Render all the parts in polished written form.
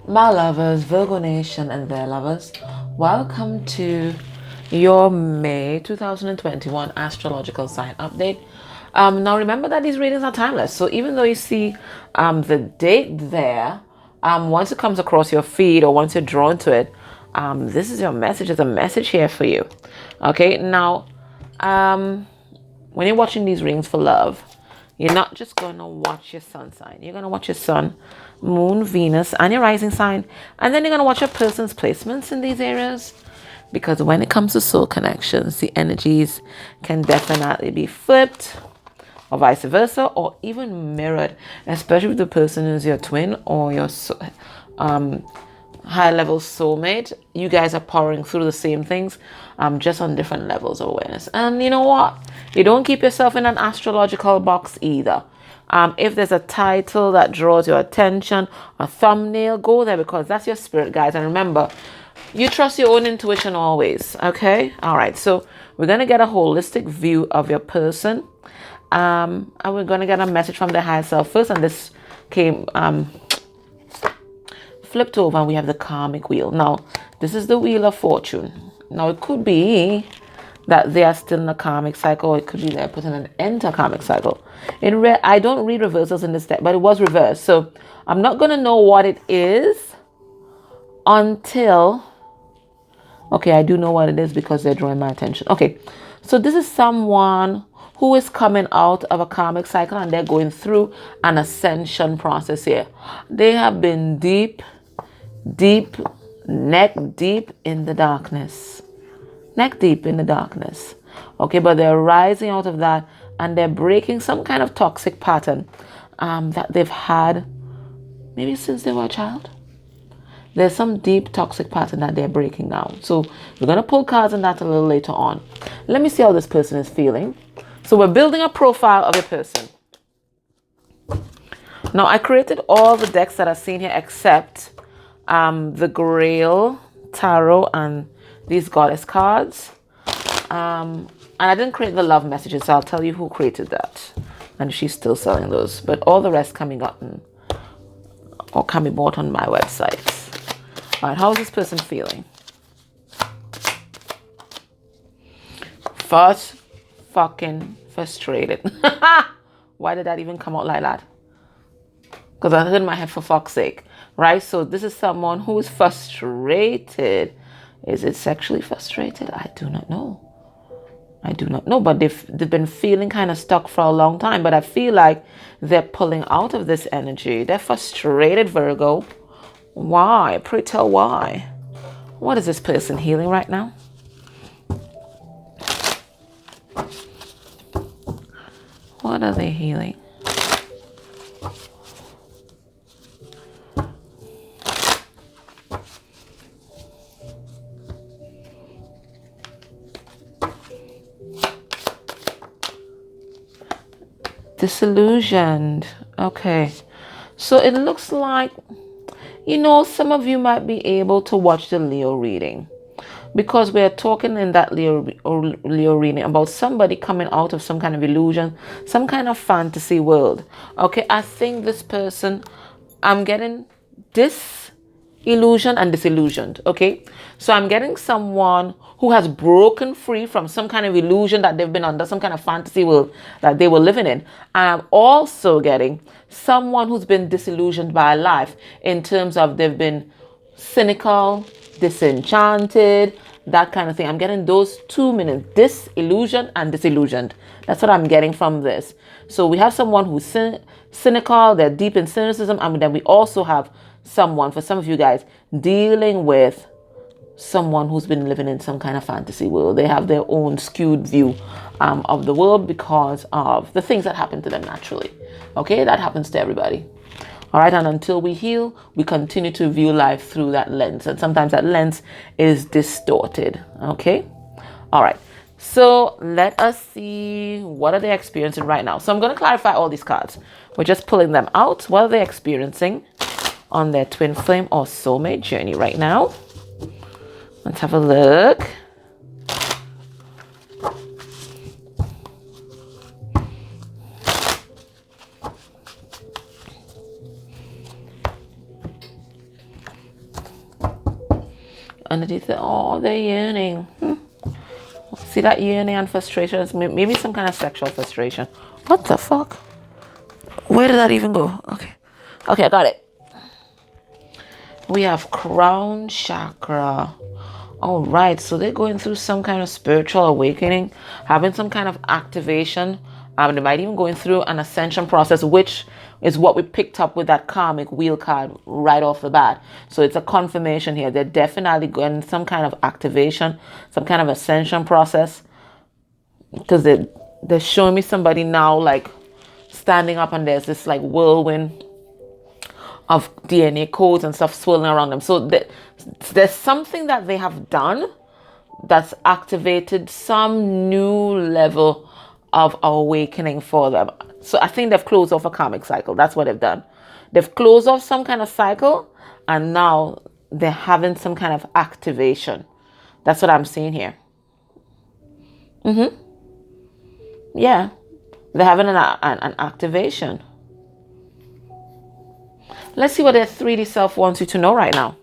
My lovers, Virgo Nation and their lovers, welcome to your May 2021 astrological sign update. Now remember that these readings are timeless. So even though you see the date there, once it comes across your feed or once you're drawn to it, this is your message. There's a message here for you. Okay, now when you're watching these readings for love, you're not just going to watch your sun sign. You're going to watch your sun, moon, Venus, and your rising sign. And then you're going to watch a person's placements in these areas. Because when it comes to soul connections, the energies can definitely be flipped or vice versa, or even mirrored, especially if the person is your twin or your high level soulmate. You guys are powering through the same things, just on different levels of awareness. And you know what? You don't keep yourself in an astrological box either. If there's a title that draws your attention, a thumbnail, go there, because that's your spirit, guys. And remember, you trust your own intuition always. Okay? All right. So we're going to get a holistic view of your person. And we're going to get a message from the higher self first. And this came flipped over, and we have the karmic wheel. Now, this is the wheel of fortune. Now, it could be that they are still in a karmic cycle, or it could be they're putting an end to a karmic cycle. I don't read reversals in this deck, but it was reversed. So I'm not going to know what it is until... Okay, I do know what it is because they're drawing my attention. Okay, so this is someone who is coming out of a karmic cycle, and they're going through an ascension process here. They have been deep, neck deep in the darkness. Neck deep in the darkness. Okay, but they're rising out of that, and they're breaking some kind of toxic pattern that they've had maybe since they were a child. There's some deep toxic pattern that they're breaking down. So we're going to pull cards on that a little later on. Let me see how this person is feeling. So we're building a profile of a person. Now, I created all the decks that are seen here except the Grail, Tarot, and these Goddess cards. And I didn't create the love messages, so I'll tell you who created that. And she's still selling those. But all the rest can be gotten or can be bought on my website. All right, how is this person feeling? Fucking frustrated. Why did that even come out like that? Because I heard in my head, for fuck's sake. Right? So this is someone who is frustrated. Is it sexually frustrated? I do not know. But they've been feeling kind of stuck for a long time. But I feel like they're pulling out of this energy. They're frustrated, Virgo. Why? Pray tell why. What is this person healing right now? What are they healing? Disillusioned. Okay. So it looks like, some of you might be able to watch the Leo reading, because we're talking in that Leo reading about somebody coming out of some kind of illusion, some kind of fantasy world. Okay, I think this person, I'm getting disillusioned and disillusioned. Okay, so I'm getting someone who has broken free from some kind of illusion that they've been under, some kind of fantasy world that they were living in. I'm also getting someone who's been disillusioned by life in terms of they've been cynical, disenchanted, that kind of thing. I'm getting those 2 minutes, disillusion and disillusioned. That's what I'm getting from this. So we have someone who's cynical, they're deep in cynicism, and then we also have someone, for some of you guys, dealing with someone who's been living in some kind of fantasy world. They have their own skewed view of the world because of the things that happen to them naturally. Okay, that happens to everybody. All right, and until we heal, we continue to view life through that lens. And sometimes that lens is distorted. Okay, all right. So let us see, what are they experiencing right now? So I'm going to clarify all these cards. We're just pulling them out. What are they experiencing on their twin flame or soulmate journey right now? Let's have a look. underneath it, oh, they're yearning. See that yearning and frustration? It's maybe some kind of sexual frustration. What the fuck? Where did that even go? Okay, I got it. We have crown chakra. All right, so they're going through some kind of spiritual awakening, having some kind of activation. They might even going through an ascension process, which is what we picked up with that karmic wheel card right off the bat. So it's a confirmation here. They're definitely going some kind of activation, some kind of ascension process, because they're showing me somebody now like standing up, and there's this like whirlwind of DNA codes and stuff swirling around them. So there's something that they have done that's activated some new level of awakening for them. So I think they've closed off a karmic cycle. That's what they've done. They've closed off some kind of cycle, and now they're having some kind of activation. That's what I'm seeing here. Yeah, they're having an activation. Let's see what their 3D self wants you to know right now.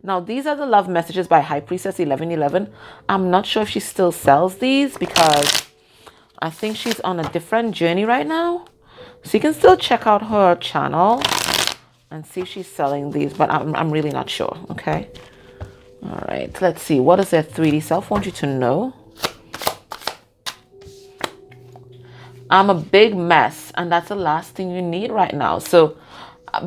Now, these are the love messages by High Priestess 1111. I'm not sure if she still sells these, because I think she's on a different journey right now. So you can still check out her channel and see if she's selling these, but I'm really not sure. Okay. All right. Let's see. What does their 3D self want you to know? I'm a big mess, and that's the last thing you need right now. So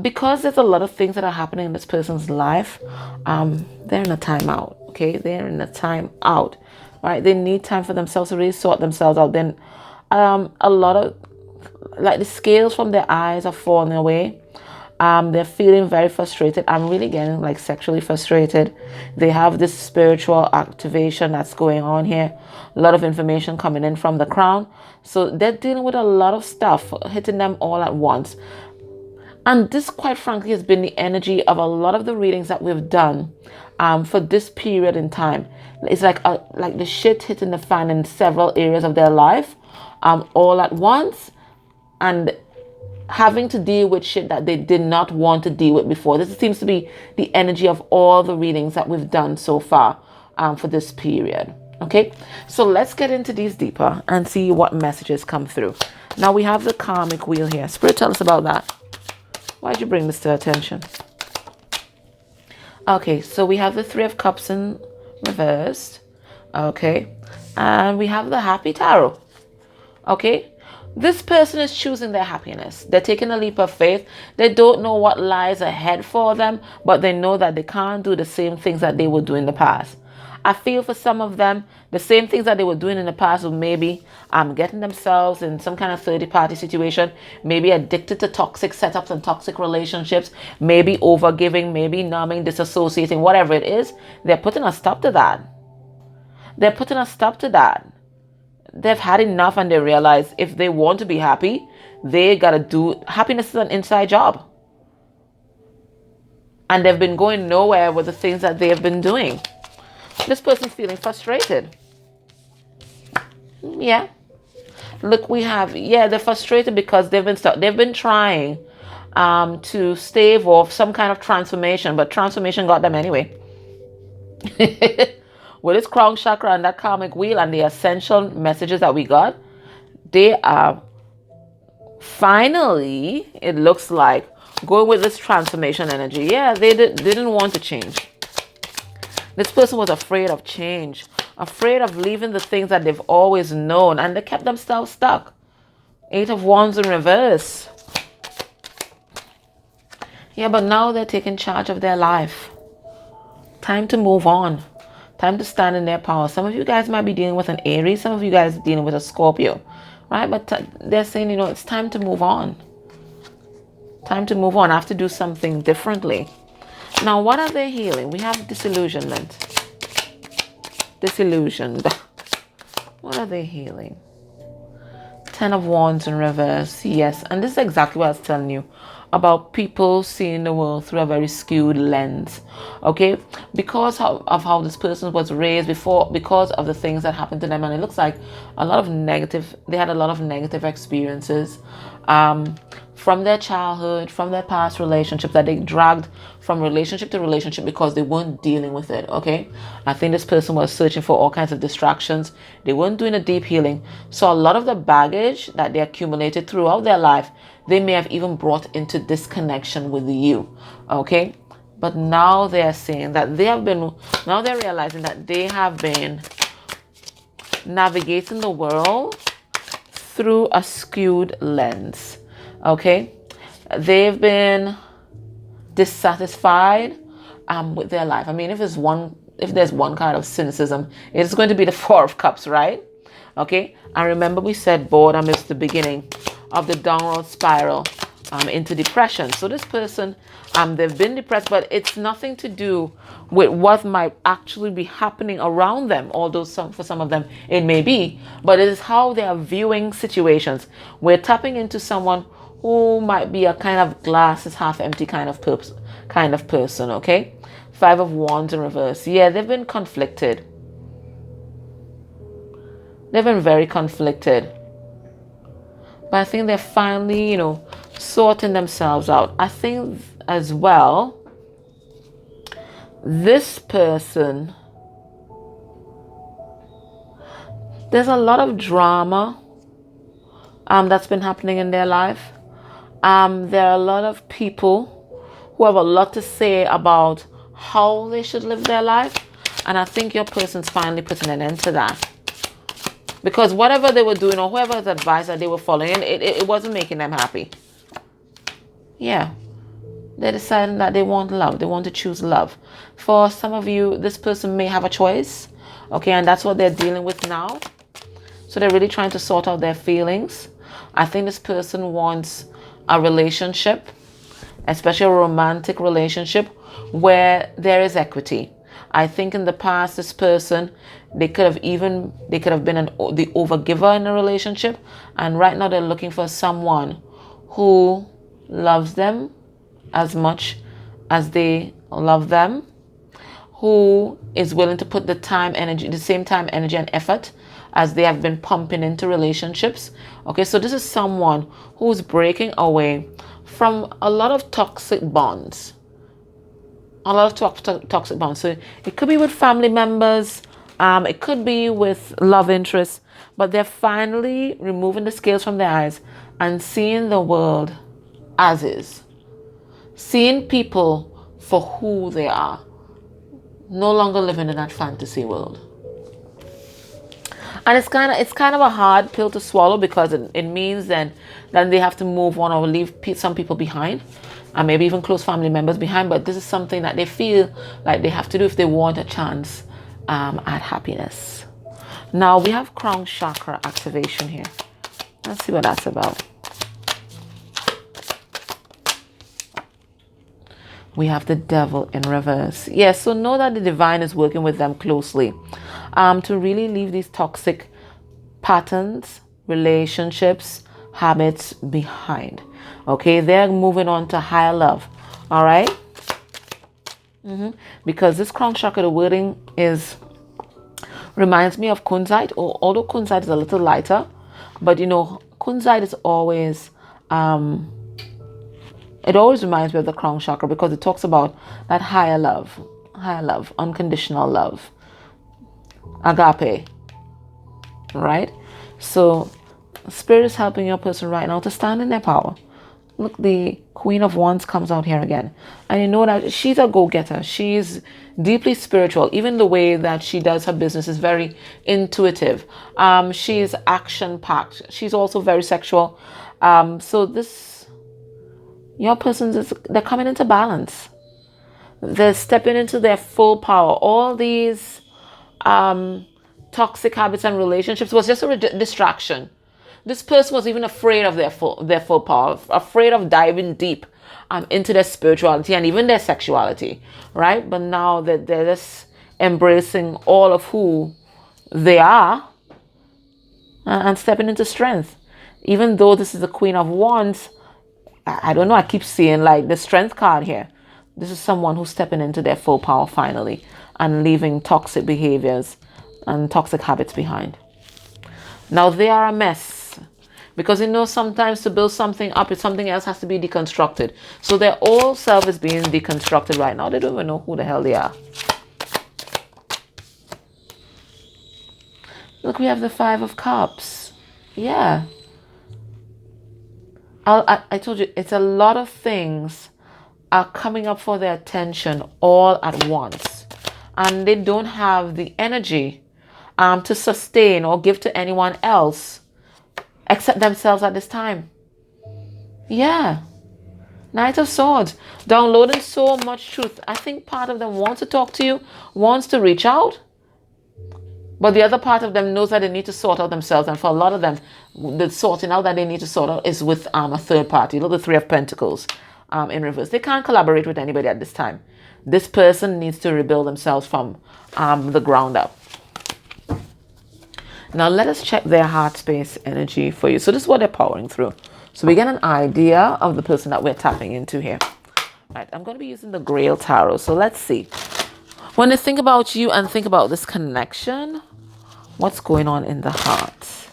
because there's a lot of things that are happening in this person's life, they're in a timeout. Okay, they're in a timeout. Right, they need time for themselves to really sort themselves out. Then a lot of like the scales from their eyes are falling away. They're feeling very frustrated. I'm really getting like sexually frustrated. They have this spiritual activation that's going on here. A lot of information coming in from the crown. So they're dealing with a lot of stuff hitting them all at once. And this, quite frankly, has been the energy of a lot of the readings that we've done for this period in time. It's like the shit hitting the fan in several areas of their life all at once, and having to deal with shit that they did not want to deal with before. This seems to be the energy of all the readings that we've done so far for this period. Okay, so let's get into these deeper and see what messages come through. Now we have the karmic wheel here. Spirit, tell us about that. Why'd you bring this to attention? Okay, so we have the 3 of Cups in reversed. Okay, and we have the Happy Tarot. Okay, this person is choosing their happiness. They're taking a leap of faith. They don't know what lies ahead for them, but they know that they can't do the same things that they would do in the past. I feel for some of them, the same things that they were doing in the past were maybe getting themselves in some kind of third-party situation, maybe addicted to toxic setups and toxic relationships, maybe overgiving, maybe numbing, disassociating, whatever it is. They're putting a stop to that. They're putting a stop to that. They've had enough, and they realize if they want to be happy, they got to do, happiness is an inside job. And they've been going nowhere with the things that they have been doing. This person's feeling frustrated. Yeah. Look, we have, they're frustrated because they've been trying to stave off some kind of transformation, but transformation got them anyway. With this crown chakra and that karmic wheel and the essential messages that we got, they are finally, it looks like, going with this transformation energy. Yeah, they didn't want to change. This person was afraid of change, afraid of leaving the things that they've always known, and they kept themselves stuck. 8 of Wands in reverse. Yeah, but now they're taking charge of their life. Time to move on. Time to stand in their power. Some of you guys might be dealing with an Aries. Some of you guys are dealing with a Scorpio. Right? But they're saying, it's time to move on. Time to move on. I have to do something differently. Now, what are they healing? We have disillusionment. Disillusioned. What are they healing? 10 of Wands in reverse. Yes. And this is exactly what I was telling you about people seeing the world through a very skewed lens, okay, because of how this person was raised before, because of the things that happened to them. And it looks like they had a lot of negative experiences from their childhood, from their past relationships, that they dragged from relationship to relationship because they weren't dealing with it, okay? I think this person was searching for all kinds of distractions. They weren't doing a deep healing. So a lot of the baggage that they accumulated throughout their life, they may have even brought into disconnection with you, okay? But now they're saying that now they're realizing that they have been navigating the world through a skewed lens, okay? They've been dissatisfied with their life. I mean, if there's one kind of cynicism, it's going to be the Four of Cups, right? Okay, and remember we said boredom is the beginning of the downward spiral into depression. So this person, they've been depressed, but it's nothing to do with what might actually be happening around them, although for some of them it may be, but it is how they are viewing situations. We're tapping into someone who might be a kind of glass is half empty kind of person, okay? Five of Wands in reverse. Yeah, they've been conflicted. They've been very conflicted. But I think they're finally, sorting themselves out. I think as well, this person, there's a lot of drama that's been happening in their life. There are a lot of people who have a lot to say about how they should live their life. And I think your person's finally putting an end to that. Because whatever they were doing or whoever's advice that they were following, it wasn't making them happy. Yeah. They're deciding that they want love. They want to choose love. For some of you, this person may have a choice. Okay, and that's what they're dealing with now. So they're really trying to sort out their feelings. I think this person wants a relationship, especially a romantic relationship, where there is equity. I think in the past, this person, they could have been the overgiver in a relationship, and right now they're looking for someone who loves them as much as they love them, who is willing to put the same time, energy, and effort as they have been pumping into relationships. Okay, so this is someone who's breaking away from a lot of toxic bonds. So it could be with family members, it could be with love interests, but they're finally removing the scales from their eyes and seeing the world as is. Seeing people for who they are. No longer living in that fantasy world. And it's kind of a hard pill to swallow, because it means then they have to move on or leave some people behind, and maybe even close family members behind. But this is something that they feel like they have to do if they want a chance at happiness. Now we have crown chakra activation here. Let's see what that's about. We have the devil in reverse. Yes, so know that the divine is working with them closely to really leave these toxic patterns, relationships, habits behind. Okay, they're moving on to higher love. All right? Because this crown chakra, the wording reminds me of kunzite, although kunzite is a little lighter. But kunzite is always... it always reminds me of the crown chakra, because it talks about that higher love, unconditional love, agape, right? So Spirit is helping your person right now to stand in their power. Look, the Queen of Wands comes out here again. And you know that she's a go-getter. She's deeply spiritual. Even the way that she does her business is very intuitive. She's action-packed. She's also very sexual. Your persons, they're coming into balance. They're stepping into their full power. All these toxic habits and relationships was just a distraction. This person was even afraid of their full power, afraid of diving deep into their spirituality and even their sexuality, right? But now that they're just embracing all of who they are and stepping into strength. Even though this is the Queen of Wands, I don't know, I keep seeing like the Strength card here. This is someone who's stepping into their full power finally and leaving toxic behaviors and toxic habits behind. Now they are a mess because you know sometimes to build something up, something else has to be deconstructed. So their old self is being deconstructed right now. They don't even know who the hell they are. Look, we have the Five of Cups. Yeah. I told you, it's a lot of things are coming up for their attention all at once. And they don't have the energy to sustain or give to anyone else except themselves at this time. Yeah. Knight of Swords. Downloading so much truth. I think part of them wants to talk to you, wants to reach out. But the other part of them knows that they need to sort out themselves. And for a lot of them, the sorting out that they need to sort out is with a third party. Look, the Three of Pentacles in reverse. They can't collaborate with anybody at this time. This person needs to rebuild themselves from the ground up. Now, let us check their heart space energy for you. So this is what they're powering through. So we get an idea of the person that we're tapping into here. Right, I'm going to be using the Grail Tarot. So let's see. When they think about you and think about this connection, what's going on in the heart?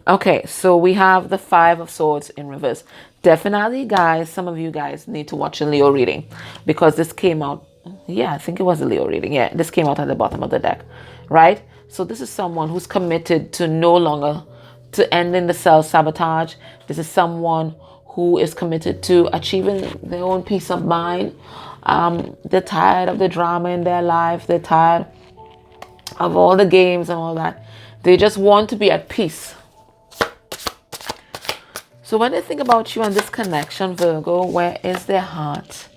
Okay, so we have the Five of Swords in reverse. Definitely, guys, some of you guys need to watch a Leo reading because this came out. Yeah, I think it was a Leo reading. Yeah, this came out at the bottom of the deck, right? So this is someone who's committed to no longer to ending the self-sabotage. This is someone who is committed to achieving their own peace of mind. They're tired of the drama in their life. They're tired of all the games and all that. They just want to be at peace. So when they think about you and this connection, Virgo, where is their heart?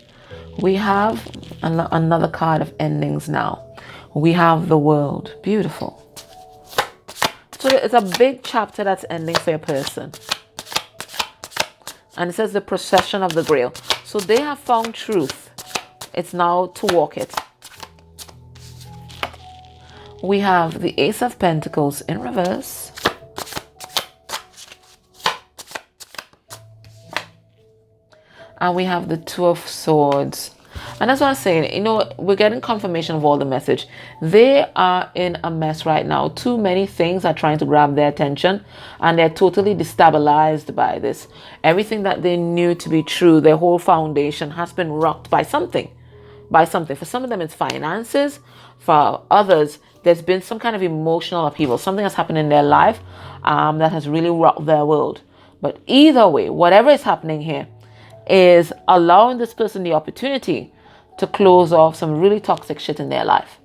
We have another card of endings now. We have the World. Beautiful. So it's a big chapter that's ending for your person. And it says the procession of the Grail. So they have found truth. It's now to walk it. We have the Ace of Pentacles in reverse. And we have the Two of Swords. And that's what I'm saying. You know, we're getting confirmation of all the message. They are in a mess right now. Too many things are trying to grab their attention. And they're totally destabilized by this. Everything that they knew to be true, their whole foundation has been rocked by something. By something. For some of them, it's finances. For others, there's been some kind of emotional upheaval. Something has happened in their life that has really rocked their world. But either way, whatever is happening here, is allowing this person the opportunity to close off some really toxic shit in their life.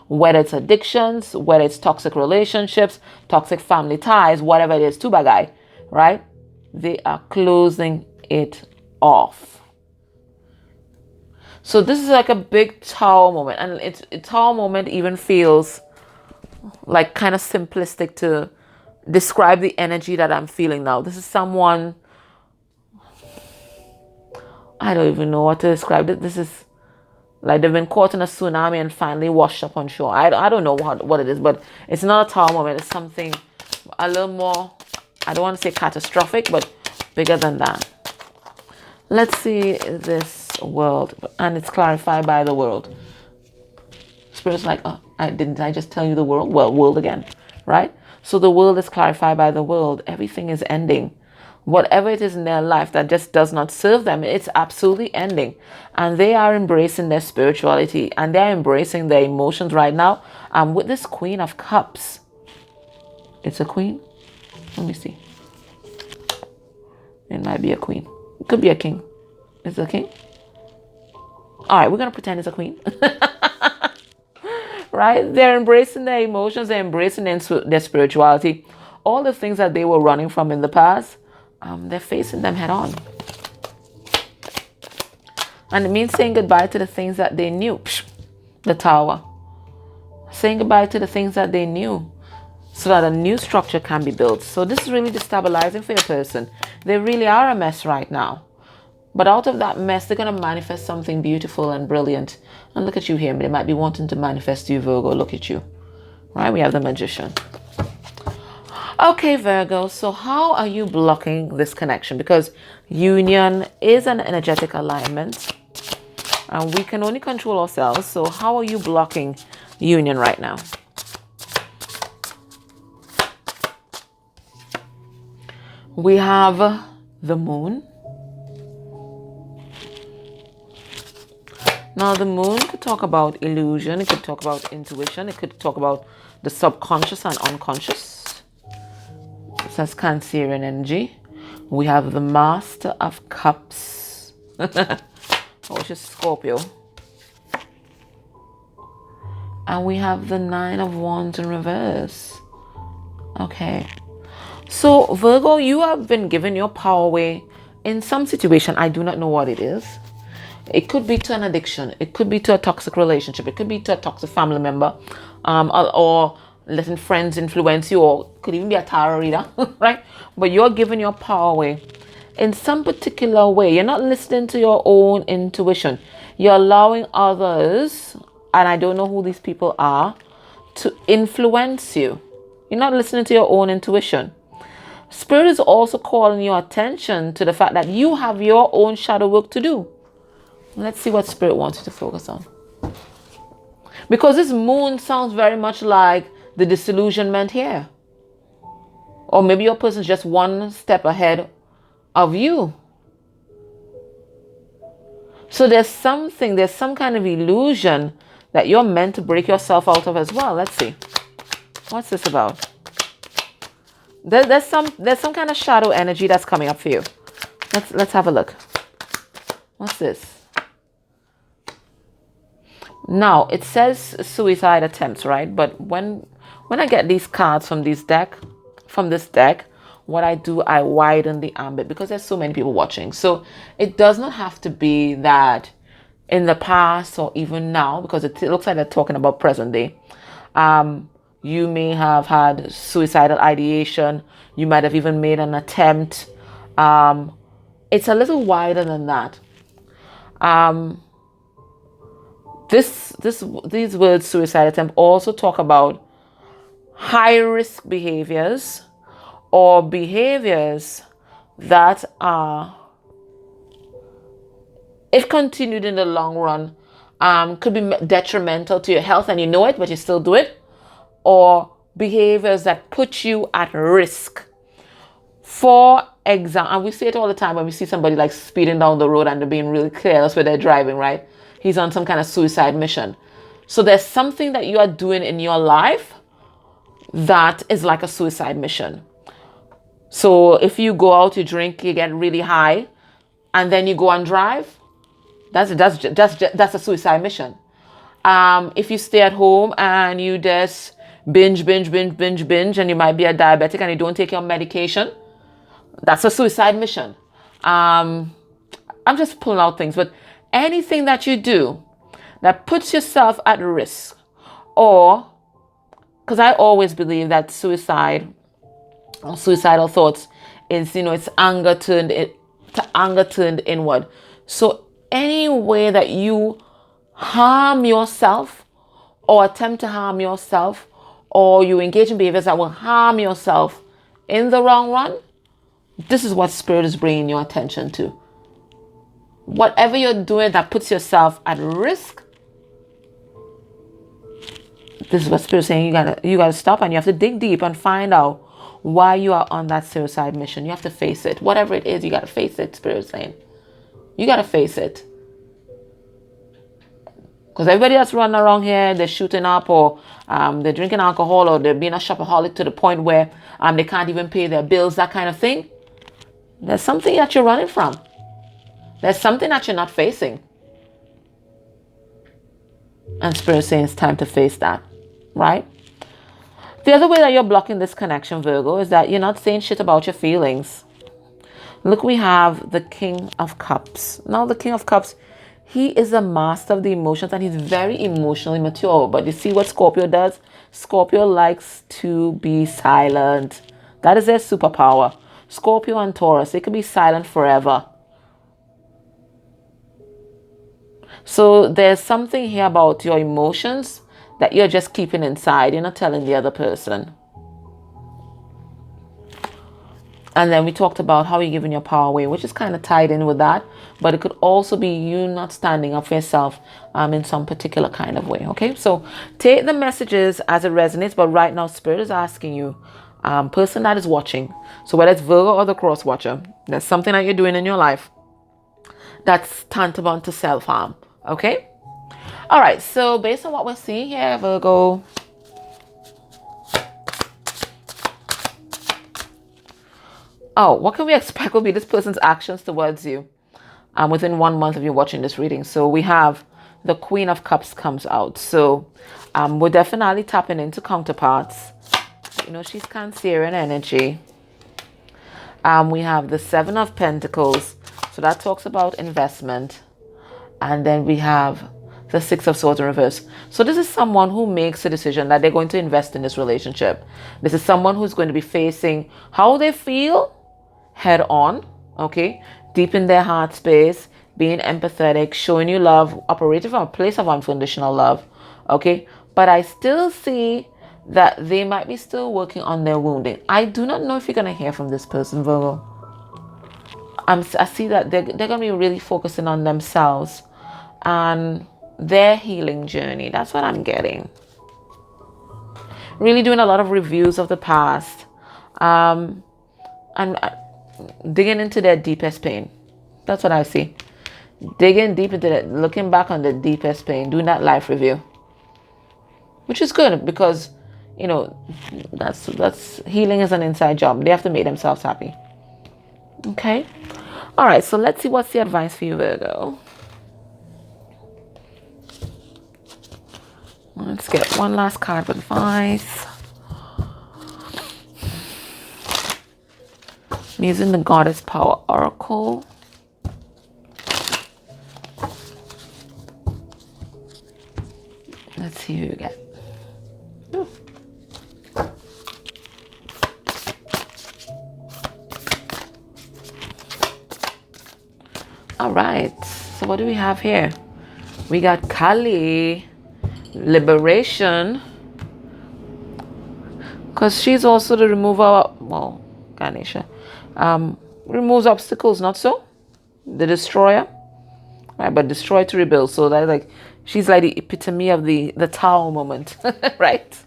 Whether it's addictions, whether it's toxic relationships, toxic family ties, whatever it is, too bad guy, right? They are closing it off. So this is like a big Tower moment. And a Tower moment even feels like kind of simplistic to describe the energy that I'm feeling now. This is someone, I don't even know what to describe it. This is like they've been caught in a tsunami and finally washed up on shore. I don't know what it is, but it's not a Tower moment. It's something a little more, I don't want to say catastrophic, but bigger than that. Let's see this World. And it's clarified by the World. Spirit's like, oh, I just tell you the World? Well, World again, right? So the World is clarified by the World. Everything is ending. Whatever it is in their life that just does not serve them, it's absolutely ending. And they are embracing their spirituality and they're embracing their emotions right now. With this Queen of Cups. It's a queen? Let me see. It might be a queen. It could be a king. Is it a king? All right, we're going to pretend it's a queen. Right? They're embracing their emotions. They're embracing their spirituality. All the things that they were running from in the past, they're facing them head on. And it means saying goodbye to the things that they knew. The Tower. Saying goodbye to the things that they knew so that a new structure can be built. So this is really destabilizing for your person. They really are a mess right now. But out of that mess, they're going to manifest something beautiful and brilliant. And look at you here. They might be wanting to manifest you, Virgo. Look at you. Right? We have the Magician. Okay, Virgo. So how are you blocking this connection? Because union is an energetic alignment. And we can only control ourselves. So how are you blocking union right now? We have the Moon. Now, the Moon could talk about illusion. It could talk about intuition. It could talk about the subconscious and unconscious. That's Cancerian energy. We have the Master of Cups. Which is Scorpio. And we have the Nine of Wands in reverse. Okay. So, Virgo, you have been given your power away in some situation. I do not know what it is. It could be to an addiction. It could be to a toxic relationship. It could be to a toxic family member, or letting friends influence you, or could even be a tarot reader, right? But you're giving your power away in some particular way. You're not listening to your own intuition. You're allowing others, and I don't know who these people are, to influence you. You're not listening to your own intuition. Spirit is also calling your attention to the fact that you have your own shadow work to do. Let's see what Spirit wants you to focus on. Because this Moon sounds very much like the disillusionment here. Or maybe your person is just one step ahead of you. So there's some kind of illusion that you're meant to break yourself out of as well. Let's see. What's this about? There's some kind of shadow energy that's coming up for you. Let's have a look. What's this? Now, it says suicide attempts, right? But when I get these cards from this deck, what I do, I widen the ambit because there's so many people watching. So it does not have to be that in the past or even now, because it looks like they're talking about present day. You may have had suicidal ideation. You might have even made an attempt. It's a little wider than that. These words, suicide attempt, also talk about high risk behaviors or behaviors that are, if continued in the long run, could be detrimental to your health and you know it, but you still do it, or behaviors that put you at risk. For example, and we say it all the time when we see somebody like speeding down the road and they're being really careless where they're driving, right? He's on some kind of suicide mission. So there's something that you are doing in your life that is like a suicide mission. So if you go out, you drink, you get really high, and then you go and drive, that's a suicide mission. If you stay at home and you just binge, and you might be a diabetic and you don't take your medication, that's a suicide mission. I'm just pulling out things, but anything that you do that puts yourself at risk, or, because I always believe that suicide or suicidal thoughts is, it's anger turned inward. So any way that you harm yourself or attempt to harm yourself, or you engage in behaviors that will harm yourself in the long run, this is what Spirit is bringing your attention to. Whatever you're doing that puts yourself at risk, this is what Spirit is saying. You gotta stop, and you have to dig deep and find out why you are on that suicide mission. You have to face it. Whatever it is, you gotta face it, Spirit is saying. You gotta face it. Because everybody that's running around here, they're shooting up, or they're drinking alcohol, or they're being a shopaholic to the point where they can't even pay their bills, that kind of thing. There's something that you're running from. There's something that you're not facing. And Spirit is saying it's time to face that, right? The other way that you're blocking this connection, Virgo, is that you're not saying shit about your feelings. Look, we have the King of Cups. Now, the King of Cups, he is a master of the emotions, and he's very emotionally mature. But you see what Scorpio does? Scorpio likes to be silent. That is their superpower. Scorpio and Taurus, they can be silent forever. So there's something here about your emotions that you're just keeping inside. You're not telling the other person. And then we talked about how you're giving your power away, which is kind of tied in with that. But it could also be you not standing up for yourself in some particular kind of way. Okay, so take the messages as it resonates. But right now, Spirit is asking you, person that is watching. So whether it's Virgo or the cross watcher, there's something that you're doing in your life that's tantamount to self-harm. Okay. All right. So based on what we're seeing here, Virgo. Oh, what can we expect will be this person's actions towards you within 1 month of you watching this reading? So we have the Queen of Cups comes out. So we're definitely tapping into counterparts. You know, she's Cancerian energy. We have the Seven of Pentacles. So that talks about investment. And then we have the Six of Swords in reverse. So this is someone who makes a decision that they're going to invest in this relationship. This is someone who's going to be facing how they feel head on, okay, deep in their heart space, being empathetic, showing you love, operating from a place of unconditional love, okay. But I still see that they might be still working on their wounding. I do not know if you're going to hear from this person, Virgo. I see that they're going to be really focusing on themselves and their healing journey. That's what I'm getting. Really doing a lot of reviews of the past. And digging into their deepest pain. That's what I see. Digging deep into that, looking back on the deepest pain, doing that life review. Which is good because, you know, that's healing is an inside job. They have to make themselves happy. Okay. All right. So let's see what's the advice for you, Virgo. Let's get one last card of advice. I'm using the Goddess Power Oracle. Let's see who you get. Ooh. All right. So what do we have here? We got Kali, liberation. Because she's also the remover, well, Ganesha. Removes obstacles, not so? The destroyer. Right, but destroy to rebuild. So that's like, she's like the epitome of the Tower moment, right?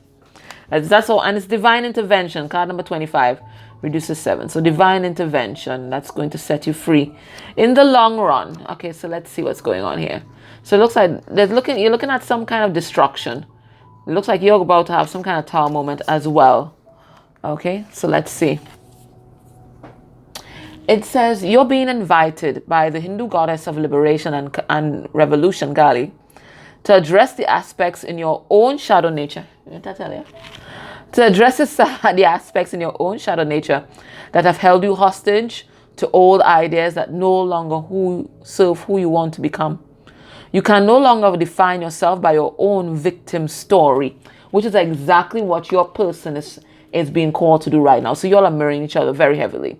That's all. And it's divine intervention. Card number 25 reduces 7. So divine intervention, that's going to set you free in the long run. Okay, so let's see what's going on here. So it looks like you're looking at some kind of destruction. It looks like you're about to have some kind of Tower moment as well. Okay, so let's see. It says you're being invited by the Hindu goddess of liberation and revolution, Kali, to address the aspects in your own shadow nature. Didn't I tell you? To address the aspects in your own shadow nature that have held you hostage to old ideas that no longer serve who you want to become. You can no longer define yourself by your own victim story, which is exactly what your person is being called to do right now. So you all are mirroring each other very heavily,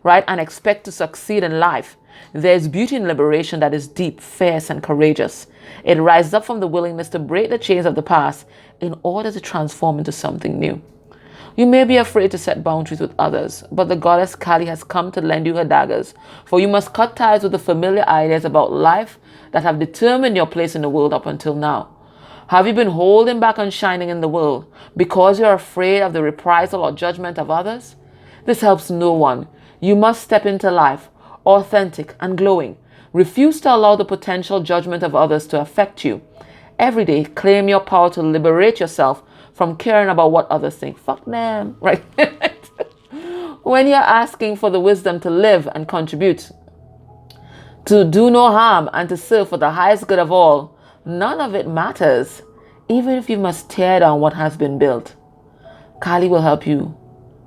right? And expect to succeed in life. There's beauty in liberation that is deep, fierce, and courageous. It rises up from the willingness to break the chains of the past in order to transform into something new. You may be afraid to set boundaries with others, but the goddess Kali has come to lend you her daggers, for you must cut ties with the familiar ideas about life that have determined your place in the world up until now. Have you been holding back on shining in the world because you're afraid of the reprisal or judgment of others? This helps no one. You must step into life, authentic and glowing. Refuse to allow the potential judgment of others to affect you. Every day, claim your power to liberate yourself from caring about what others think. Fuck them, right? When you're asking for the wisdom to live and contribute, to do no harm and to serve for the highest good of all, none of it matters, even if you must tear down what has been built. Kali will help you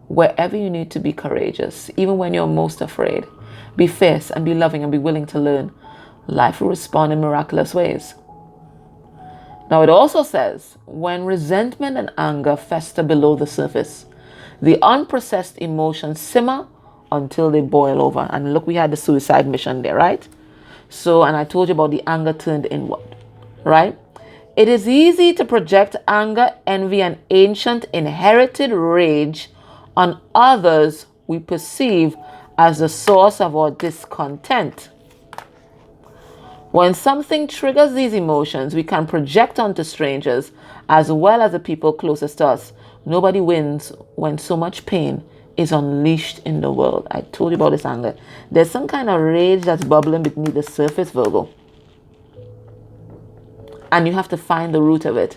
wherever you need to be courageous, even when you're most afraid. Be fierce and be loving and be willing to learn. Life will respond in miraculous ways. Now it also says, when resentment and anger fester below the surface, the unprocessed emotions simmer until they boil over. And look, we had the suicide mission there, right? So, and I told you about the anger turned inward, right? It is easy to project anger, envy, and ancient inherited rage on others we perceive as the source of our discontent. When something triggers these emotions, we can project onto strangers as well as the people closest to us. Nobody wins when so much pain is unleashed in the world. I told you about this anger. There's some kind of rage that's bubbling beneath the surface, Virgo. And you have to find the root of it.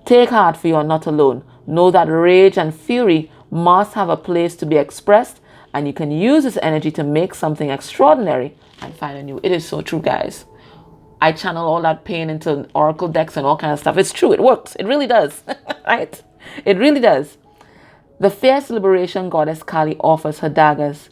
Take heart, for you are not alone. Know that rage and fury must have a place to be expressed, and you can use this energy to make something extraordinary and find a new. It is so true, guys. I channel all that pain into oracle decks and all kinds of stuff. It's true. It works. It really does. Right? It really does. The fierce liberation goddess Kali offers her daggers.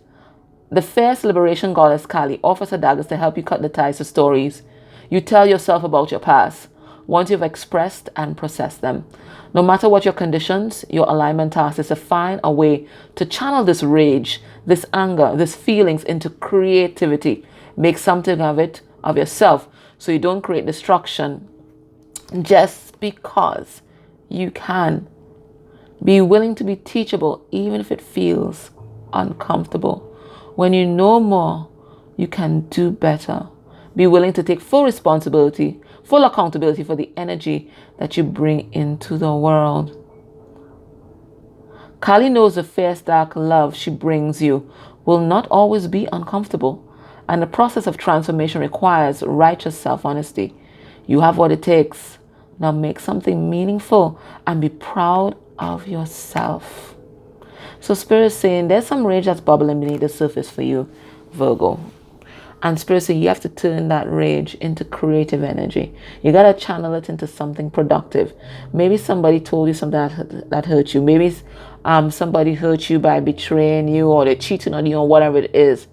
The fierce liberation goddess Kali offers her daggers to help you cut the ties to stories you tell yourself about your past once you've expressed and processed them. No matter what your conditions, your alignment task is to find a way to channel this rage, this anger, these feelings into creativity. Make something of it, of yourself, so you don't create destruction just because you can. Be willing to be teachable even if it feels uncomfortable. When you know more, you can do better. Be willing to take full responsibility, full accountability for the energy that you bring into the world. Kali knows the fierce dark love she brings you will not always be uncomfortable, and the process of transformation requires righteous self-honesty. You have what it takes. Now make something meaningful and be proud of yourself. So Spirit is saying there's some rage that's bubbling beneath the surface for you, Virgo. And Spirit saying you have to turn that rage into creative energy. You got to channel it into something productive. Maybe somebody told you something that hurt you. Maybe somebody hurt you by betraying you, or they're cheating on you, or whatever it is.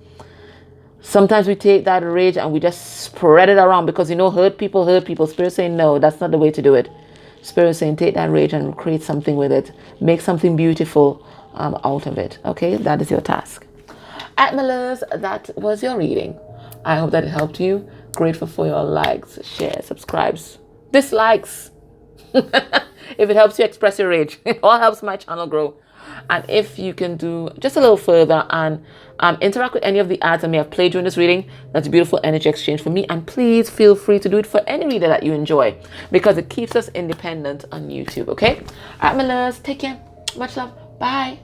Sometimes we take that rage and we just spread it around because, hurt people hurt people. Spirit saying, no, that's not the way to do it. Spirit saying, take that rage and create something with it. Make something beautiful out of it. Okay, that is your task. At my loves, that was your reading. I hope that it helped you. Grateful for your likes, shares, subscribes, dislikes. If it helps you express your rage, it all helps my channel grow. And if you can do just a little further and interact with any of the ads I may have played during this reading, that's a beautiful energy exchange for me. And please feel free to do it for any reader that you enjoy, because it keeps us independent on YouTube, okay? All right, my loves, take care. Much love. Bye.